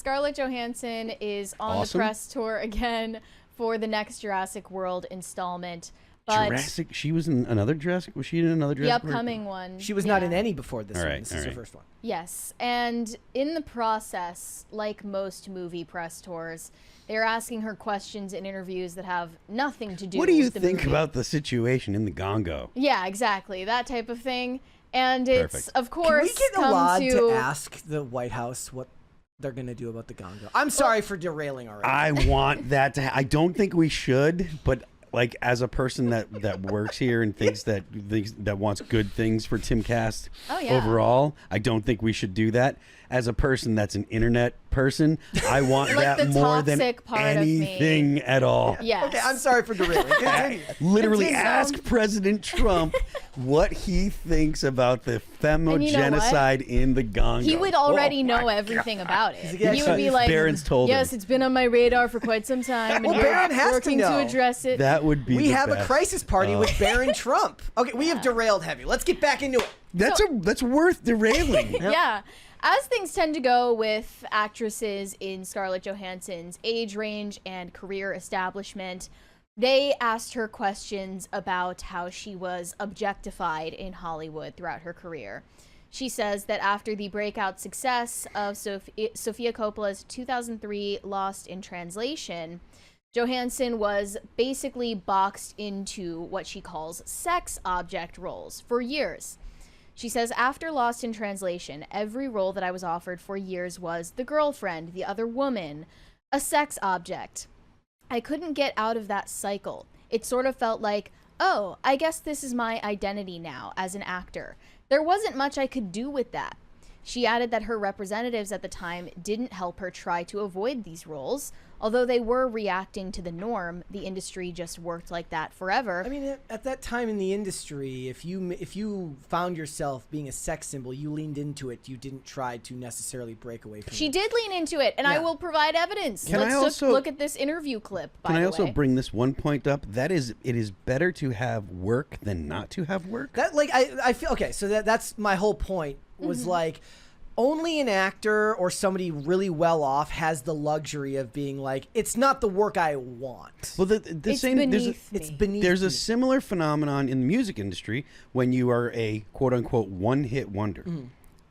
Scarlett Johansson is on the press tour again for the next Jurassic World installment. But Jurassic? She was in another Jurassic? Was she in another Jurassic? The upcoming one. She was not in any before this one. This is her first one. Yes. And in the process, like most movie press tours, they're asking her questions in interviews that have nothing to do with the movie. What do you think about the situation in the Gongo? Yeah, exactly. That type of thing. And it's, of course, can we get allowed to ask the White House what they're going to do about the Gongo? I'm sorry for derailing already. I want that to I don't think we should, but like as a person that works here and thinks that wants good things for Timcast overall, I don't think we should do that. As a person that's an internet person, I want like that more than anything at all. Yes. Okay, I'm sorry for derailing. Literally ask President Trump what he thinks about the genocide in the Gongo. He would already know everything about it. He would be like, Barron's told him. Yes, it's been on my radar for quite some time. And Barron has working to address it. That would be We have a crisis party with Barron Trump. Okay, we have derailed heavy. Let's get back into it. That's worth derailing. Yeah. As things tend to go with actresses in Scarlett Johansson's age range and career establishment, they asked her questions about how she was objectified in Hollywood throughout her career. She says that after the breakout success of Sofia Coppola's 2003 Lost in Translation, Johansson was basically boxed into what she calls sex object roles for years. She says, after Lost in Translation, every role that I was offered for years was the girlfriend, the other woman, a sex object. I couldn't get out of that cycle. It sort of felt like, oh, I guess this is my identity now as an actor. There wasn't much I could do with that. She added that her representatives at the time didn't help her try to avoid these roles. Although they were reacting to the norm, the industry just worked like that forever. I mean, at that time in the industry, if you found yourself being a sex symbol, you leaned into it. You didn't try to necessarily break away from it. She did lean into it, and I will provide evidence. Let's look at this interview clip, by the way. Can I also bring this one point up? That is, it is better to have work than not to have work. That, like, I feel, okay, so that's my whole point, was like, only an actor or somebody really well off has the luxury of being like, it's not the work I want. Well, it's beneath there's a similar phenomenon in the music industry when you are a quote unquote one-hit wonder.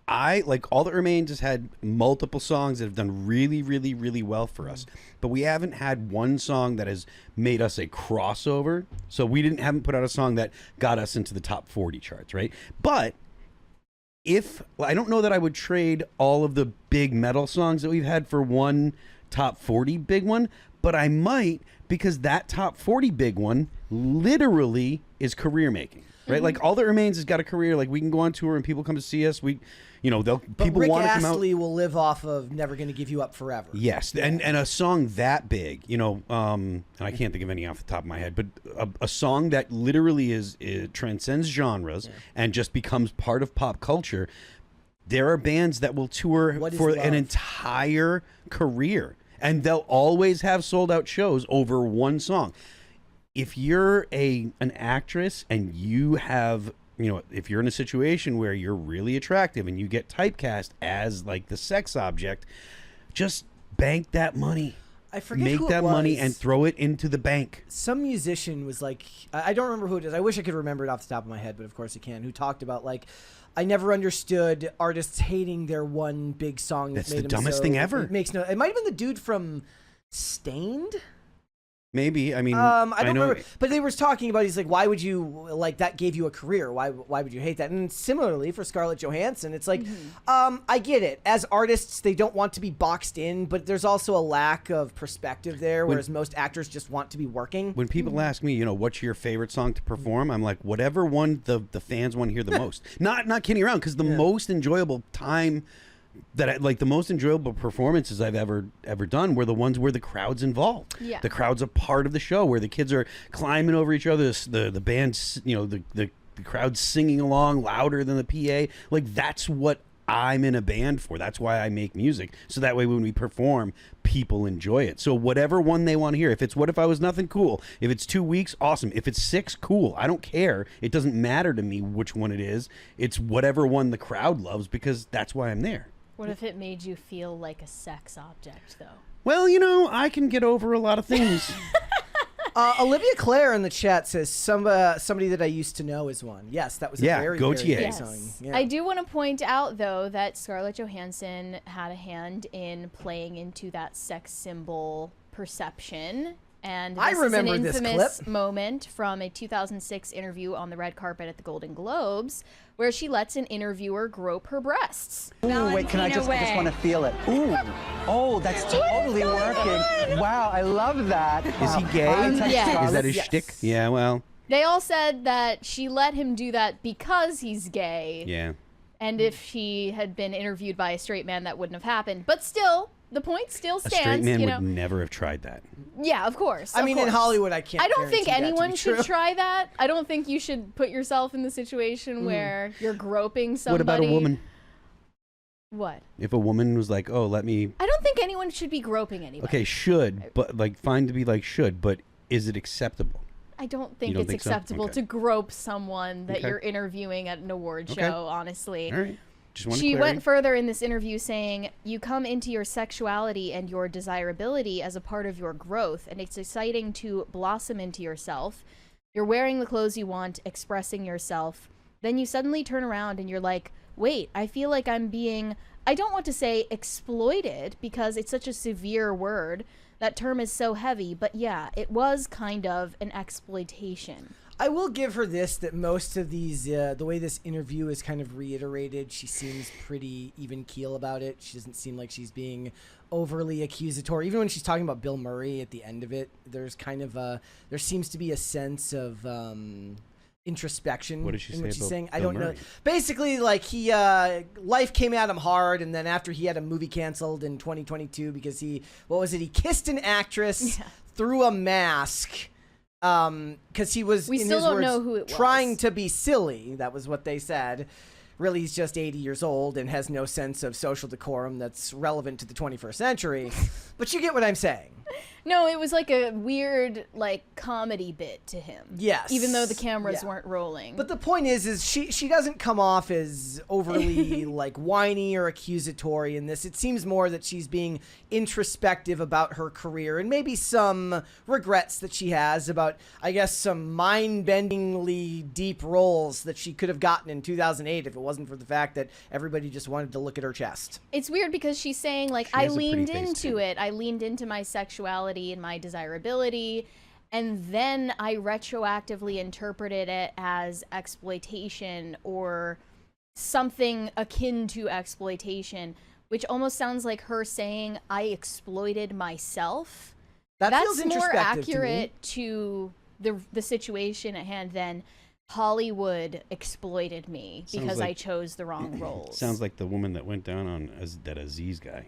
I like All That Remains has had multiple songs that have done really, really, really well for us, but we haven't had one song that has made us a crossover. So we haven't put out a song that got us into the top 40 charts, right? But I don't know that I would trade all of the big metal songs that we've had for one top 40 big one, but I might, because that top 40 big one literally is career making, right? Like All That Remains has got a career. Like we can go on tour and people come to see us. People Rick want to come out. Astley will live off of Never Gonna Give You Up Forever. Yes, and a song that big, and I can't think of any off the top of my head, but a song that literally transcends genres and just becomes part of pop culture. There are bands that will tour for an entire career, and they'll always have sold out shows over one song. If you're an actress and you have, if you're in a situation where you're really attractive and you get typecast as like the sex object, just bank that money. I forget Make who that it was. money and throw it into the bank. Some musician was like, I don't remember who it is. I wish I could remember it off the top of my head, but of course I can. Who talked about like, I never understood artists hating their one big song. That's made the dumbest thing ever. It might have been the dude from Stained. Maybe. I mean, I don't remember. But they were talking about, he's like, why would you, like, that gave you a career. Why would you hate that? And similarly for Scarlett Johansson, it's like, I get it. As artists, they don't want to be boxed in, but there's also a lack of perspective there, whereas most actors just want to be working. When people ask me, what's your favorite song to perform? I'm like, whatever one the fans want to hear the most. Not kidding around, because the most enjoyable time the most enjoyable performances I've ever done were the ones where the crowd's involved. Yeah. The crowd's a part of the show, where the kids are climbing over each other, the band's, the crowd's singing along louder than the PA. Like, that's what I'm in a band for. That's why I make music. So that way when we perform, people enjoy it. So whatever one they want to hear, if it's What If I Was Nothing, cool. If it's 2 weeks, awesome. If it's 6, cool. I don't care. It doesn't matter to me which one it is. It's whatever one the crowd loves, because that's why I'm there. What if it made you feel like a sex object, though? Well, I can get over a lot of things. Olivia Clare in the chat says somebody that I used to know is one. Yes, that was a very, go very TA. good song. Yeah. I do want to point out, though, that Scarlett Johansson had a hand in playing into that sex symbol perception. And I remember is this an infamous clip. moment from a 2006 interview on the red carpet at the Golden Globes, where she lets an interviewer grope her breasts. Ooh, wait, can I just want to feel it. Ooh, oh, that's totally working. Wow, I love that. Is he gay? Yeah. Is that his shtick? Yeah, well. They all said that she let him do that because he's gay. Yeah. And if she had been interviewed by a straight man, that wouldn't have happened. But still, the point still A stands. straight man would never have tried that. Yeah, of course. I mean, in Hollywood, I can't. I don't think guarantee that to anyone be should true. try that. I don't think you should put yourself in the situation where you're groping somebody. What about a woman? What? If a woman was like, "Oh, let me," I don't think anyone should be groping anybody. okay, should, but like, fine to be like should, but is it acceptable? I don't think don't it's think so? acceptable Okay. to grope someone that Okay. you're interviewing at an award Okay. show, honestly. All right, just want She clarity. went further in this interview saying, "You come into your sexuality and your desirability as a part of your growth, and it's exciting to blossom into yourself. You're wearing the clothes you want, expressing yourself. Then you suddenly turn around and you're like, wait, I feel like I'm being, I don't want to say exploited because it's such a severe word. That term is so heavy, but yeah, it was kind of an exploitation." I will give her this, that most of these, the way this interview is kind of reiterated, she seems pretty even keel about it. She doesn't seem like she's being overly accusatory. Even when she's talking about Bill Murray at the end of it, there's kind of there seems to be a sense of introspection. What did she in say what she's about saying. I Bill don't know. Murray? Basically, like he life came at him hard, and then after he had a movie canceled in 2022 because he kissed an actress through a mask. Because he was, We in still his don't words, know who it was. trying to be silly. That was what they said. Really, he's just 80 years old and has no sense of social decorum that's relevant to the 21st century. But you get what I'm saying. No, it was like a weird, like, comedy bit to him. Yes. Even though the cameras Yeah. weren't rolling. But the point is she doesn't come off as overly like whiny or accusatory in this. It seems more that she's being introspective about her career and maybe some regrets that she has about, I guess, some mind-bendingly deep roles that she could have gotten in 2008 if it wasn't for the fact that everybody just wanted to look at her chest. It's weird because she's saying, like, She I has a pretty leaned face, into too. it. I leaned into my sexuality and my desirability. And then I retroactively interpreted it as exploitation or something akin to exploitation, which almost sounds like her saying, I exploited myself. That That's feels more introspective accurate to the situation at hand than Hollywood exploited me Sounds because like- I chose the wrong roles. Sounds like the woman that went down on that Aziz guy.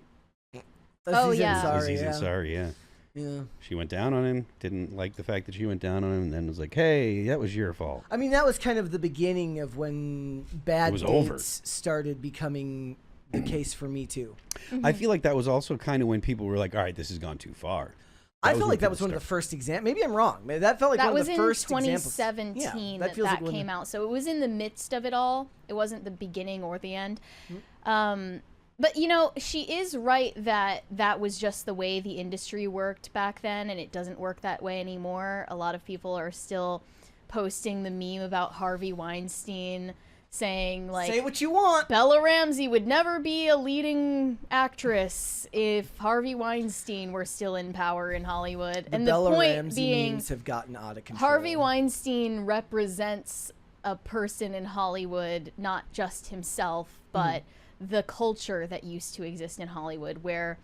to me. Oh, Aziz yeah. Ansari, Aziz yeah. Ansari, yeah. Yeah. She went down on him, didn't like the fact that she went down on him, and then was like, hey, that was your fault. I mean, that was kind of the beginning of when bad It was dates over. started becoming the case for me too. I feel like that was also kind of when people were like, all right, this has gone too far. I was felt when like that people was one of the started- first examples. Maybe I'm wrong. Maybe that felt like That one was of the in first 2017 examples. that feels like when- came out. So it was in the midst of it all. It wasn't the beginning or the end. Mm-hmm. But, you know, she is right that that was just the way the industry worked back then, and it doesn't work that way anymore. A lot of people are still posting the meme about Harvey Weinstein saying, like, Say what you want. Bella Ramsey would never be a leading actress if Harvey Weinstein were still in power in Hollywood. The and Bella the point Ramsey being, memes have gotten out of control. Harvey Weinstein represents a person in Hollywood, not just himself, but the culture that used to exist in Hollywood where,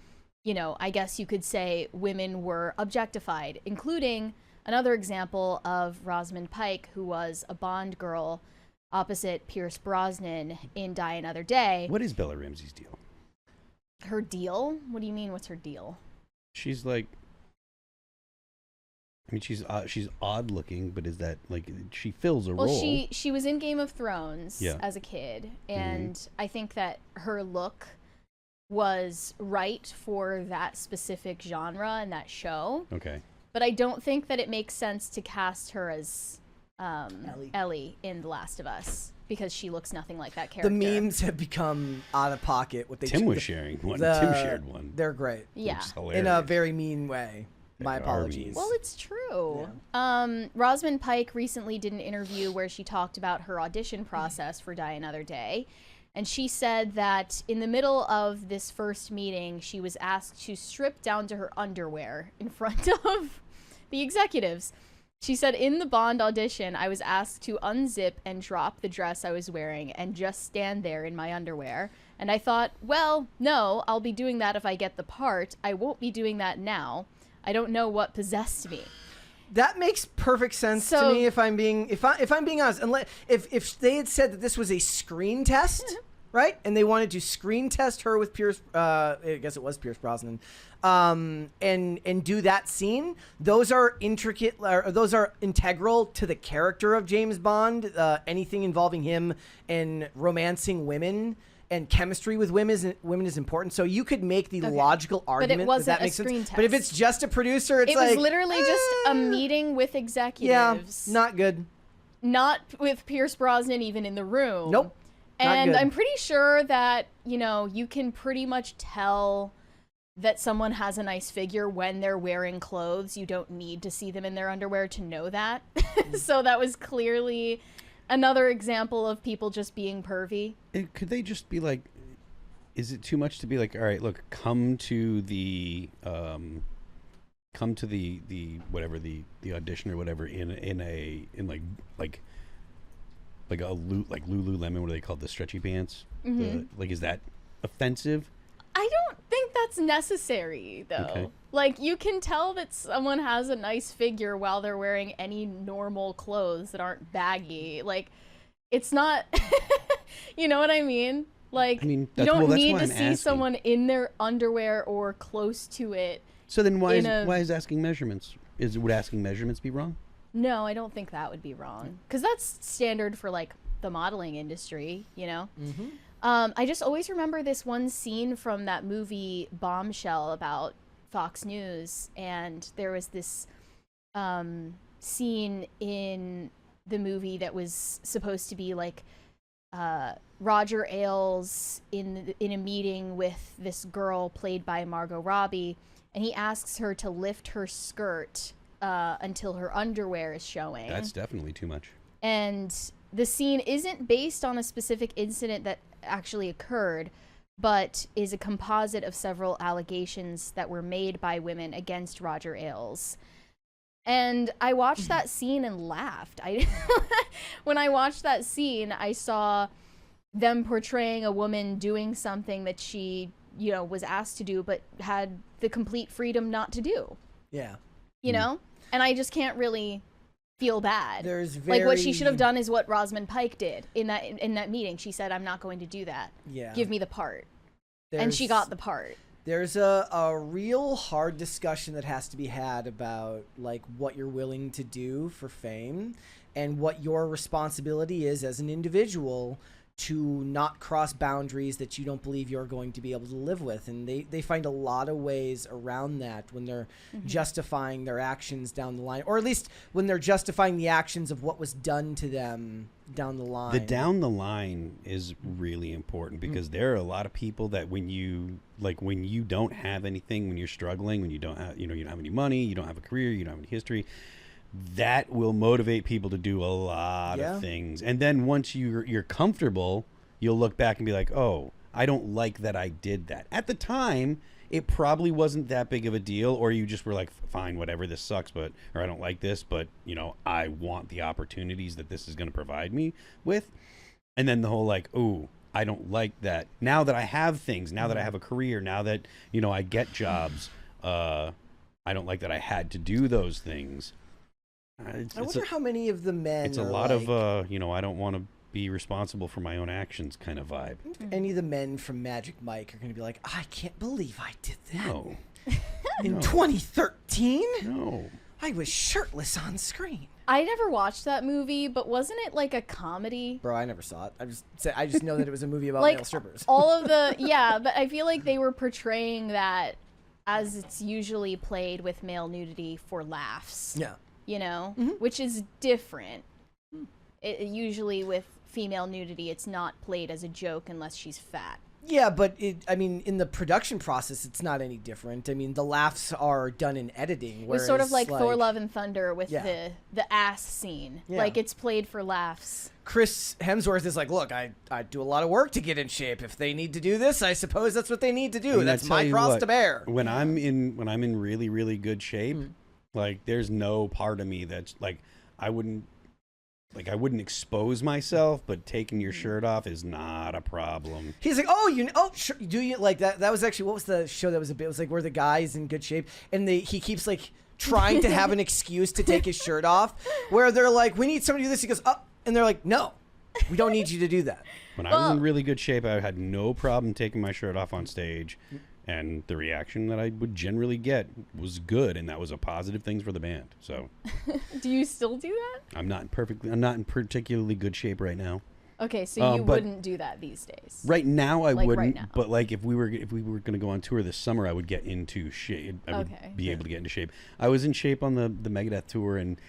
you know, I guess you could say women were objectified, including another example of Rosamund Pike, who was a Bond girl opposite Pierce Brosnan in Die Another Day. What is Bella Ramsey's deal? Her deal? What do you mean, what's her deal? She's like, I mean, she's odd looking, but is that like she fills a Well, role? she was in Game of Thrones Yeah. as a kid, and I think that her look was right for that specific genre and that show. Okay. But I don't think that it makes sense to cast her as Ellie. Ellie in The Last of Us. because she looks nothing like that character. The memes have become out of pocket. What they Tim was sharing one. Tim shared one. They're great. Yeah. In a very mean way. My apologies. Well, it's true. Rosamund Pike recently did an interview where she talked about her audition process for Die Another Day. And she said that in the middle of this first meeting, she was asked to strip down to her underwear in front of the executives. She said, in the Bond audition, I was asked to unzip and drop the dress I was wearing and just stand there in my underwear. And I thought, well, no, I'll be doing that if I get the part. I won't be doing that now. I don't know what possessed me. That makes perfect sense to me if I'm being honest. Unless if they had said that this was a screen test, right? And they wanted to screen test her with Pierce, I guess it was Pierce Brosnan, and do that scene. Those are those are integral to the character of James Bond. Anything involving him and romancing women and chemistry with women is important. So you could make the logical argument but it wasn't that makes a screen sense. test. But if it's just a producer, it was literally just a meeting with executives. Yeah, not good. Not with Pierce Brosnan even in the room. Nope. And I'm pretty sure that, you can pretty much tell that someone has a nice figure when they're wearing clothes. You don't need to see them in their underwear to know that. So that was clearly another example of people just being pervy. Could they just be like, is it too much to be like, all right, look, come to the whatever the audition or whatever in like Lululemon, what are they called, the stretchy pants? Is that offensive? I don't think that's necessary, though. Okay. Like, you can tell that someone has a nice figure while they're wearing any normal clothes that aren't baggy. Like, it's not... You know what I mean? Like, you don't need to see someone in their underwear or close to it. So then why is asking measurements? Would asking measurements be wrong? No, I don't think that would be wrong. Because that's standard for, like, the modeling industry, Mm-hmm. I just always remember this one scene from that movie Bombshell about Fox News, and there was this scene in the movie that was supposed to be like Roger Ailes in a meeting with this girl played by Margot Robbie, and he asks her to lift her skirt until her underwear is showing. That's definitely too much. And the scene isn't based on a specific incident that actually occurred, but is a composite of several allegations that were made by women against Roger Ailes. And I watched that scene and laughed. When I watched that scene, I saw them portraying a woman doing something that she, was asked to do, but had the complete freedom not to do. Yeah. And I just can't really feel bad. Like, what she should have done is what Rosamund Pike did in that meeting. She said, I'm not going to do that. Yeah. Give me the part. And she got the part. There's a real hard discussion that has to be had about, like, what you're willing to do for fame and what your responsibility is as an individual to not cross boundaries that you don't believe you're going to be able to live with. And they find a lot of ways around that when they're justifying their actions down the line, or at least when they're justifying the actions of what was done to them down the line. The down the line is really important because there are a lot of people that when you don't have anything, when you're struggling, when you don't have, you don't have any money, you don't have a career, you don't have any history, that will motivate people to do a lot of things. And then once you're comfortable, you'll look back and be like, oh, I don't like that I did that. At the time, it probably wasn't that big of a deal, or you just were like, fine, whatever, this sucks, or I don't like this, but, I want the opportunities that this is going to provide me with. And then the whole like, oh, I don't like that. Now that I have things, now that I have a career, now that, I get jobs, I don't like that I had to do those things. I wonder how many of the men. It's a lot of I don't want to be responsible for my own actions kind of vibe. Any of the men from Magic Mike are going to be like, I can't believe I did that. No. In 2013? No. I was shirtless on screen. I never watched that movie, but wasn't it like a comedy? Bro, I never saw it. I just know that it was a movie about like, male strippers. All of the but I feel like they were portraying that as it's usually played with male nudity for laughs. Yeah. Which is different. Usually with female nudity, it's not played as a joke unless she's fat. Yeah, but I mean, in the production process, it's not any different. I mean, the laughs are done in editing. It was sort of like Thor: Love and Thunder with Yeah. the ass scene. Yeah. Like, it's played for laughs. Chris Hemsworth is like, look, I do a lot of work to get in shape. If they need to do this, I suppose that's what they need to do. I mean, That's I tell my you cross what, to bear. When I'm in really, really good shape, like there's no part of me that's like I wouldn't expose myself, but taking your shirt off is not a problem. He's like, sure, do you like that? That was actually, what was the show that was a bit? It was like where the guy's in good shape and he keeps like trying to have an excuse to take his shirt off, where they're like, we need somebody to do this. He goes, oh, and they're like, no, we don't need you to do that. When I was in really good shape, I had no problem taking my shirt off on stage, and the reaction that I would generally get was good, and that was a positive thing for the band. So, Do you still do that? I'm not in particularly good shape right now. Okay, so you wouldn't do that these days. Right now, I wouldn't. Right now. But like, if we were going to go on tour this summer, I would get into shape. I would be able to get into shape. I was in shape on the Megadeth tour, and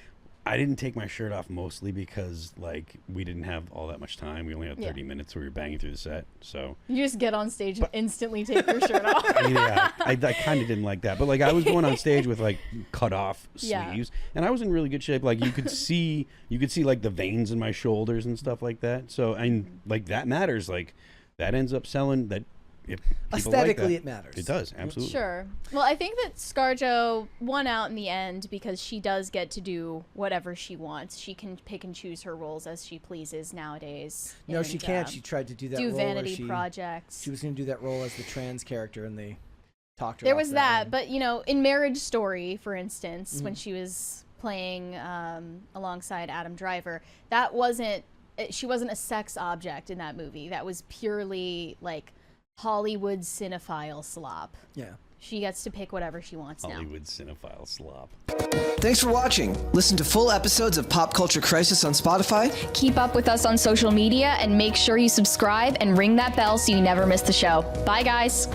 I didn't take my shirt off mostly because like we didn't have all that much time. We only had 30 minutes. We were banging through the set, so You just get on stage and instantly take your shirt off. yeah, I kind of didn't like that. But like, I was going on stage with like cut off sleeves, and I was in really good shape. Like you could see like the veins in my shoulders and stuff like that. So and like that matters. Like that ends up selling. That if Aesthetically, like it matters. It does, absolutely. Sure. Well, I think that ScarJo won out in the end because she does get to do whatever she wants. She can pick and choose her roles as she pleases nowadays. No, and, she can't. She tried to do that do role where vanity projects. She was going to do that role as the trans character, and they talked her There off was that, one. but in Marriage Story, for instance, when she was playing alongside Adam Driver, she wasn't a sex object in that movie. That was purely like Hollywood cinephile slop. Yeah. She gets to pick whatever she wants now. Hollywood cinephile slop. Thanks for watching. Listen to full episodes of Pop Culture Crisis on Spotify. Keep up with us on social media and make sure you subscribe and ring that bell so you never miss the show. Bye, guys.